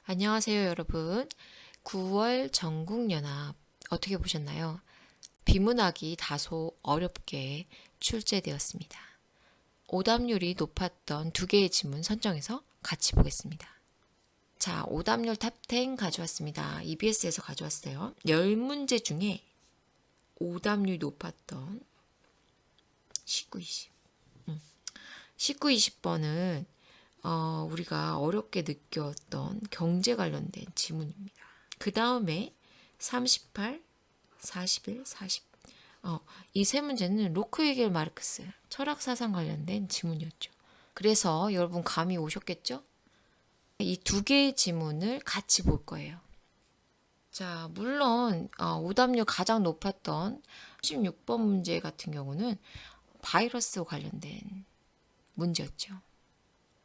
안녕하세요, 여러분. 9월 전국연합 어떻게 보셨나요? 비문학이 다소 어렵게 출제되었습니다. 오답률이 높았던 두 개의 지문 선정해서 같이 보겠습니다. 자, 오답률 탑10 가져왔습니다. EBS에서 가져왔어요. 10문제 중에 오답률이 높았던 19, 20. 19, 20번은 우리가 어렵게 느꼈던 경제 관련된 지문입니다. 그 다음에 38, 41, 40. 이 세 문제는 로크헤겔 마르크스 철학 사상 관련된 지문이었죠. 그래서 여러분 감이 오셨겠죠? 이 두 개의 지문을 같이 볼 거예요. 자, 물론 오답률 가장 높았던 16번 문제 같은 경우는 바이러스와 관련된 문제였죠.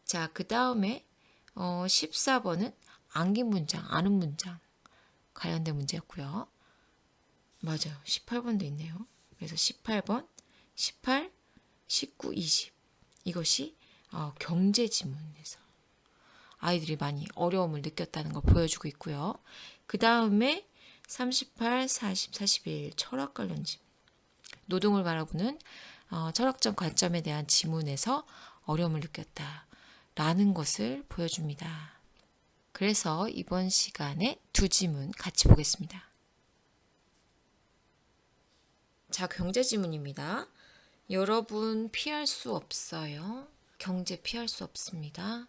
자, 그 다음에 14번은 암기 문장, 아는 문장 관련된 문제였고요. 맞아요. 18번도 있네요. 그래서 18번, 18, 19, 20 이것이 경제 지문에서 아이들이 많이 어려움을 느꼈다는 걸 보여주고 있고요. 그 다음에 38, 40, 41 철학 관련 지문 노동을 바라보는 철학적 관점에 대한 지문에서 어려움을 느꼈다라는 것을 보여줍니다. 그래서 이번 시간에 두 지문 같이 보겠습니다. 자, 경제 지문입니다. 여러분 피할 수 없어요. 경제 피할 수 없습니다.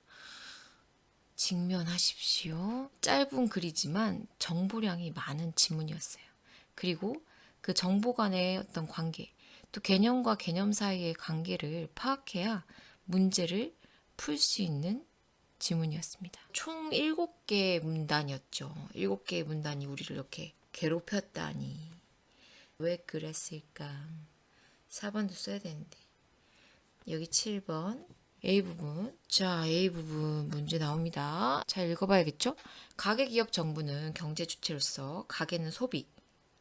직면하십시오. 짧은 글이지만 정보량이 많은 지문이었어요. 그리고 그 정보 간의 어떤 관계, 또 개념과 개념 사이의 관계를 파악해야 문제를 풀 수 있는 지문이었습니다. 총 7개의 문단이었죠. 7개의 문단이 우리를 이렇게 괴롭혔다니. 왜 그랬을까? 4번도 써야 되는데. 여기 7번. A 부분. 자, A 부분 문제 나옵니다. 잘 읽어봐야겠죠? 가계기업 정부는 경제 주체로서 가계는 소비,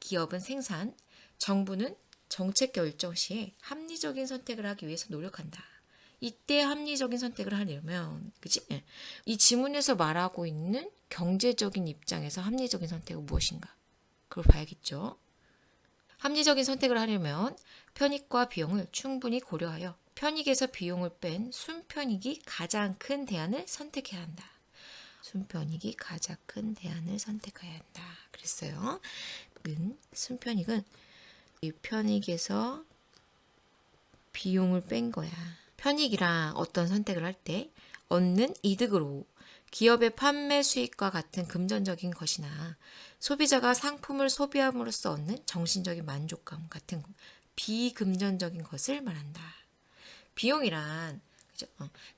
기업은 생산, 정부는 정책 결정 시에 합리적인 선택을 하기 위해서 노력한다. 이때 합리적인 선택을 하려면, 그치? 이 지문에서 말하고 있는 경제적인 입장에서 합리적인 선택은 무엇인가? 그걸 봐야겠죠. 합리적인 선택을 하려면 편익과 비용을 충분히 고려하여 편익에서 비용을 뺀 순편익이 가장 큰 대안을 선택해야 한다. 순편익이 가장 큰 대안을 선택해야 한다. 그랬어요. 순편익은 이 편익에서 비용을 뺀 거야. 편익이란 어떤 선택을 할 때 얻는 이득으로 기업의 판매 수익과 같은 금전적인 것이나 소비자가 상품을 소비함으로써 얻는 정신적인 만족감 같은 비금전적인 것을 말한다. 비용이란 그죠?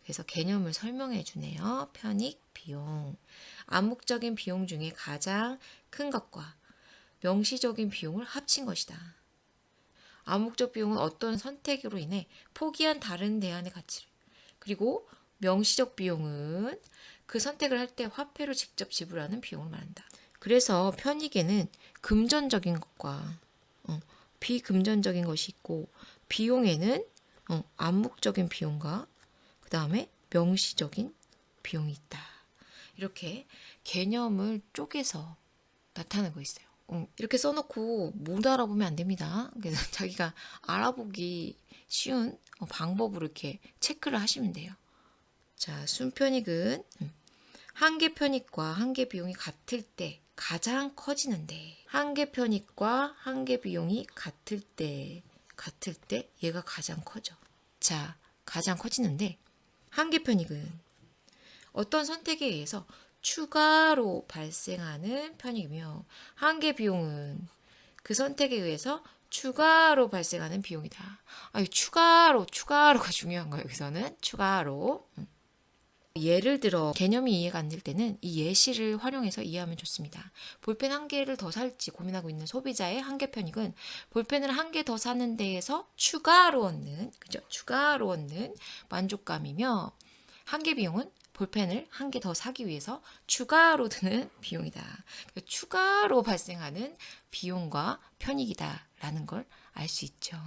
그래서 개념을 설명해 주네요. 편익, 비용. 암묵적인 비용 중에 가장 큰 것과 명시적인 비용을 합친 것이다. 암묵적 비용은 어떤 선택으로 인해 포기한 다른 대안의 가치를, 그리고 명시적 비용은 그 선택을 할 때 화폐로 직접 지불하는 비용을 말한다. 그래서 편익에는 금전적인 것과 비금전적인 것이 있고, 비용에는 암묵적인 비용과 그 다음에 명시적인 비용이 있다. 이렇게 개념을 쪼개서 나타내고 있어요. 이렇게 써놓고 못 알아보면 안 됩니다. 그래서 자기가 알아보기 쉬운 방법으로 이렇게 체크를 하시면 돼요. 자, 순편익은 한계 편익과 한계 비용이 같을 때 가장 커지는데, 한계 편익과 한계 비용이 같을 때 얘가 가장 커져. 자, 가장 커지는데, 한계 편익은 어떤 선택에 의해서 추가로 발생하는 편익이며, 한계 비용은 그 선택에 의해서 추가로 발생하는 비용이다. 추가로가 중요한 거예요. 여기서는 추가로. 예를 들어 개념이 이해가 안 될 때는 이 예시를 활용해서 이해하면 좋습니다. 볼펜 한 개를 더 살지 고민하고 있는 소비자의 한계 편익은 볼펜을 한 개 더 사는 데에서 추가로 얻는 만족감이며, 한계 비용은 볼펜을 한 개 더 사기 위해서 추가로 드는 비용이다. 추가로 발생하는 비용과 편익이다라는 걸 알 수 있죠.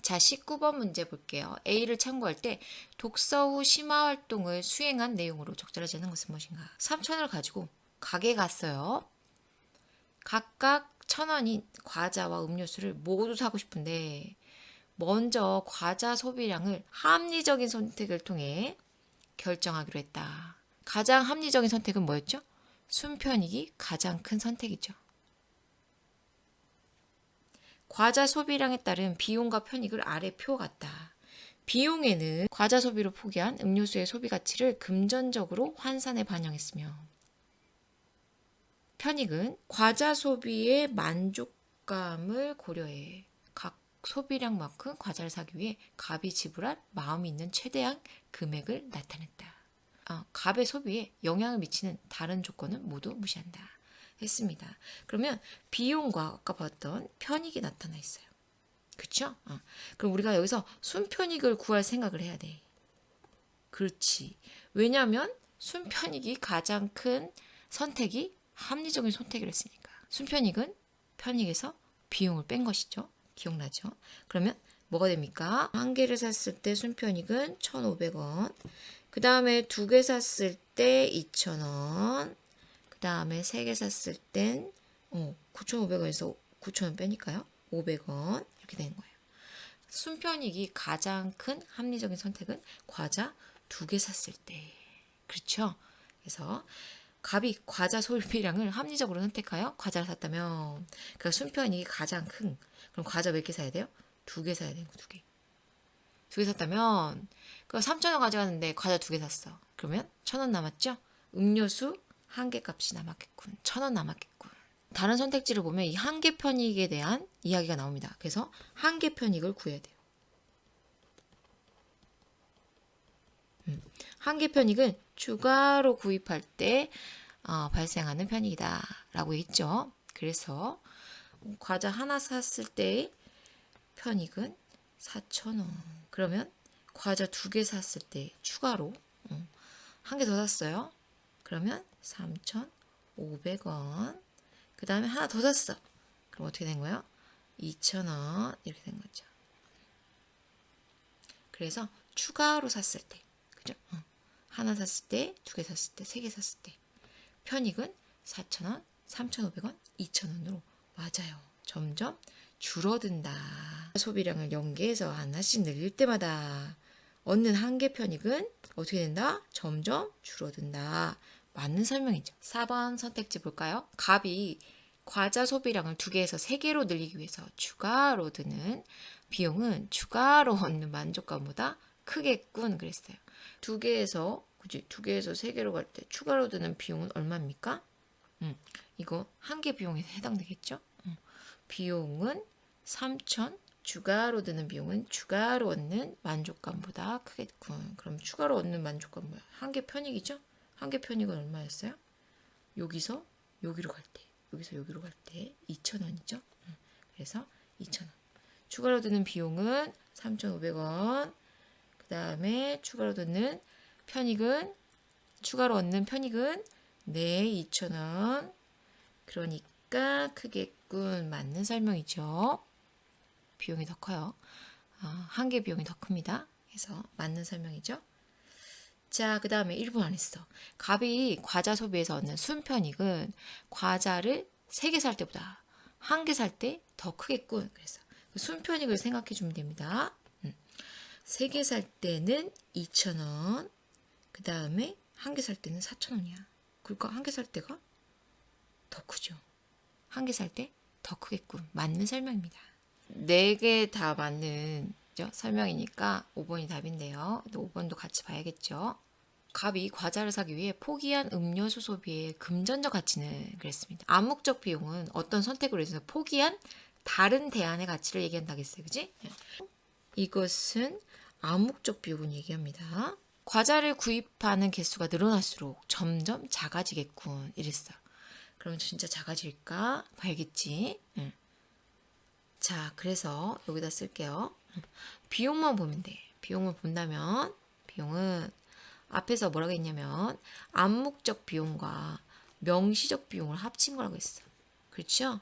자, 19번 문제 볼게요. A를 참고할 때 독서 후 심화 활동을 수행한 내용으로 적절하지 않은 것은 무엇인가? 3,000원을 가지고 가게에 갔어요. 각각 1,000원인 과자와 음료수를 모두 사고 싶은데 먼저 과자 소비량을 합리적인 선택을 통해 결정하기로 했다. 가장 합리적인 선택은 뭐였죠? 순편익이 가장 큰 선택이죠. 과자 소비량에 따른 비용과 편익을 아래 표 같다. 비용에는 과자 소비로 포기한 음료수의 소비 가치를 금전적으로 환산해 반영했으며, 편익은 과자 소비의 만족감을 고려해 각 소비량만큼 과자를 사기 위해 갑이 지불할 마음이 있는 최대한 금액을 나타냈다. 갑의 소비에 영향을 미치는 다른 조건은 모두 무시한다. 했습니다. 그러면 비용과 아까 봤던 편익이 나타나 있어요. 그렇죠? 그럼 우리가 여기서 순편익을 구할 생각을 해야 돼. 그렇지. 왜냐하면 순편익이 가장 큰 선택이 합리적인 선택을 했으니까. 순편익은 편익에서 비용을 뺀 것이죠. 기억나죠? 그러면 뭐가 됩니까? 한 개를 샀을 때 순편익은 1,500원. 그 다음에 두 개 샀을 때 2,000원. 그 다음에 세 개 샀을 땐 9,500원에서 9,000원 빼니까요. 500원 이렇게 되는 거예요. 순편익이 가장 큰 합리적인 선택은 과자 두 개 샀을 때. 그렇죠? 그래서 갑이 과자 소비량을 합리적으로 선택하여 과자를 샀다면 그러니까 순편익이 가장 큰. 그럼 과자 몇 개 사야 돼요? 두 개 사야 되는 거, 두 개. 두 개 샀다면 그 3,000원 가져갔는데 과자 두 개 샀어. 그러면 1,000원 남았죠? 음료수 한 개 값이 남았겠군. 1,000원 남았겠군. 다른 선택지를 보면 이 한 개 편익에 대한 이야기가 나옵니다. 그래서 한 개 편익을 구해야 돼요. 한 개 편익은 추가로 구입할 때 발생하는 편익이다 라고 했죠. 그래서 과자 하나 샀을 때의 편익은 4,000원. 그러면 과자 두 개 샀을 때 추가로 한 개 더 샀어요. 그러면 3,500원. 그 다음에 하나 더 샀어. 그럼 어떻게 된 거예요? 2,000원 이렇게 된 거죠. 그래서 추가로 샀을 때, 그죠? 하나 샀을 때, 두 개 샀을 때, 세 개 샀을 때 편익은 4,000원, 3,500원, 2,000원으로 맞아요. 점점 줄어든다. 소비량을 연계해서 하나씩 늘릴 때마다 얻는 한 개 편익은 어떻게 된다? 점점 줄어든다. 맞는 설명이죠. 4번 선택지 볼까요? 갑이 과자 소비량을 2개에서 3개로 늘리기 위해서 추가로 드는 비용은 추가로 얻는 만족감보다 크겠군 그랬어요. 2개에서 3개로 갈 때 추가로 드는 비용은 얼마입니까? 이거 한 개 비용에 해당되겠죠? 비용은 3,000, 추가로 드는 비용은 추가로 얻는 만족감보다 크겠군. 그럼 추가로 얻는 만족감은 뭐야? 한 개 편익이죠? 한 개 편익은 얼마였어요? 여기서 여기로 갈 때, 여기서 여기로 갈 때 2,000원이죠? 그래서 2,000원. 추가로 드는 비용은 3,500원. 그 다음에 추가로 얻는 편익은 네, 2,000원. 그러니까 크겠군. 맞는 설명이죠. 비용이 더 커요. 한 개 비용이 더 큽니다. 그래서 맞는 설명이죠. 자, 그 다음에 1번 안 했어. 갑이 과자 소비에서 얻는 순편익은 과자를 3개 살 때보다 한 개 살 때 더 크겠군. 그래서 순편익을 생각해 주면 됩니다. 3개 살 때는 2,000원. 그 다음에 한 개 살 때는 4,000원이야. 그러니까 한 개 살 때가 더 크죠. 한 개 살 때 더 크겠군. 맞는 설명입니다. 4개 다 맞는 설명이니까 5번이 답인데요. 5번도 같이 봐야겠죠. 갑이 과자를 사기 위해 포기한 음료수 소비의 금전적 가치는 그랬습니다. 암묵적 비용은 어떤 선택으로 해서 포기한 다른 대안의 가치를 얘기한다고 했어요. 그지? 이것은 암묵적 비용을 얘기합니다. 과자를 구입하는 개수가 늘어날수록 점점 작아지겠군. 이랬어. 그러면 진짜 작아질까? 봐야겠지. 자, 그래서 여기다 쓸게요. 비용만 보면 돼. 비용을 본다면 비용은 앞에서 뭐라고 했냐면 암묵적 비용과 명시적 비용을 합친 거라고 했어. 그렇죠?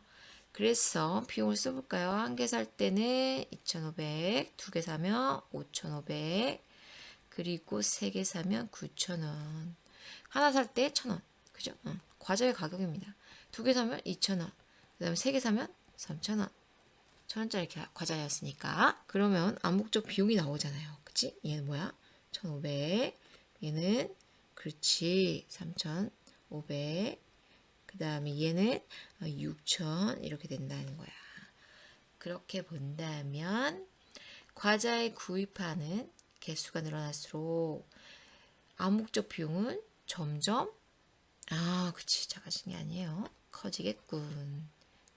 그래서 비용을 써볼까요? 한 개 살 때는 2,500, 두 개 사면 5,500, 그리고 세 개 사면 9,000원. 하나 살 때 1,000원. 그죠? 과자의 가격입니다. 두 개 사면 2,000원. 그 다음에 세 개 사면 3,000원. 1,000원짜리 과자였으니까. 그러면 암묵적 비용이 나오잖아요. 그치? 얘는 뭐야? 1,500. 얘는, 그렇지. 3,500. 그 다음에 얘는 6,000. 이렇게 된다는 거야. 그렇게 본다면, 과자의 구입하는 개수가 늘어날수록 암묵적 비용은 점점 그치 작아지는 게 아니에요. 커지겠군.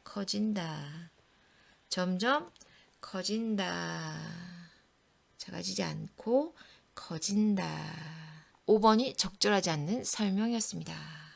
커진다. 점점 커진다. 작아지지 않고 커진다. 5번이 적절하지 않는 설명이었습니다.